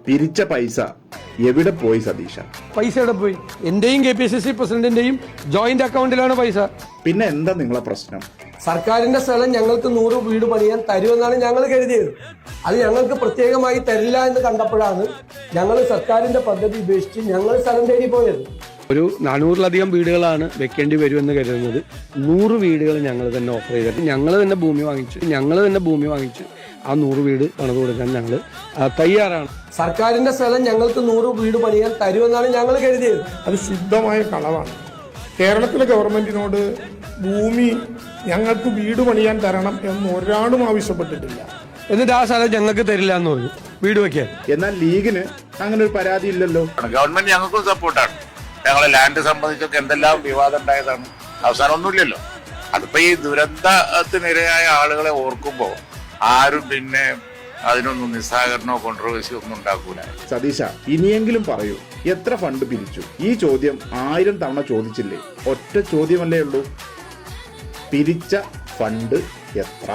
പിരിച്ച പൈസ എവിടെ പോയി സതീശ? പൈസ എവിടെ പോയി? എന്റെയും KPCC പ്രസിഡന്റിന്റെയും ജോയിന്റ് അക്കൗണ്ടിലാണ് പൈസ. പിന്നെ എന്താ നിങ്ങളെ പ്രശ്നം? സർക്കാരിന്റെ സ്ഥലം ഞങ്ങൾക്ക് 100 വീട് പണിയാൻ തരുമെന്നാണ് ഞങ്ങൾ കരുതിയത്. അത് ഞങ്ങൾക്ക് പ്രത്യേകമായി തരില്ല എന്ന് കണ്ടപ്പോഴാണ് ഞങ്ങൾ സർക്കാരിന്റെ പദ്ധതി ഉപേക്ഷിച്ച് ഞങ്ങൾ സ്ഥലം തേടി പോയത്. ഒരു 400-ലധികം വീടുകളാണ് വെക്കേണ്ടി വരുമെന്ന് കരുതുന്നത്. 100 വീടുകൾ ഞങ്ങൾ തന്നെ ഓഫർ ചെയ്തിട്ട് ഞങ്ങൾ തന്നെ ഭൂമി വാങ്ങിച്ച് ആ 100 വീട് പണിത് കൊടുക്കാൻ ഞങ്ങൾ തയ്യാറാണ്. സർക്കാരിന്റെ സ്ഥലം ഞങ്ങൾക്ക് 100 വീട് പണിയാൻ തരുമെന്നാണ് ഞങ്ങൾ കരുതിയത്. അത് ശുദ്ധമായ കളവാണ്. കേരളത്തിലെ ഗവൺമെന്റിനോട് ഭൂമി ഞങ്ങൾക്ക് വീട് പണിയാൻ തരണം എന്ന് ഒരാളും ആവശ്യപ്പെട്ടിട്ടില്ല. എന്നിട്ട് ആ സ്ഥലം ഞങ്ങൾക്ക് തരില്ല എന്ന് പറഞ്ഞു വീട് വെക്കാൻ. എന്നാൽ ലീഗിന് അങ്ങനെ ഒരു പരാതി ഇല്ലല്ലോ. ഗവൺമെന്റ് ഞങ്ങൾക്കും സപ്പോർട്ടാണ്. ഞങ്ങളെ ലാൻഡ് സംബന്ധിച്ചൊക്കെ എന്തെല്ലാം വിവാദം ഉണ്ടായതാണ്. അവസാനം ഒന്നുമില്ലല്ലോ. അതിപ്പോ ഈ ദുരന്തത്തിനിരയായ ആളുകളെ ഓർക്കുമ്പോ ആരും പിന്നെ അതിനൊന്നും നിസ്സഹകരണമോ കോൺട്രവേഴ്സിയോ ഒന്നും ഉണ്ടാക്കൂല. സതീശ, ഇനിയെങ്കിലും പറയൂ, എത്ര ഫണ്ട് പിരിച്ചു? ഈ ചോദ്യം 1000 തവണ ചോദിച്ചില്ലേ? ഒറ്റ ചോദ്യമല്ലേ ഉള്ളൂ, പിരിച്ച ഫണ്ട് എത്ര?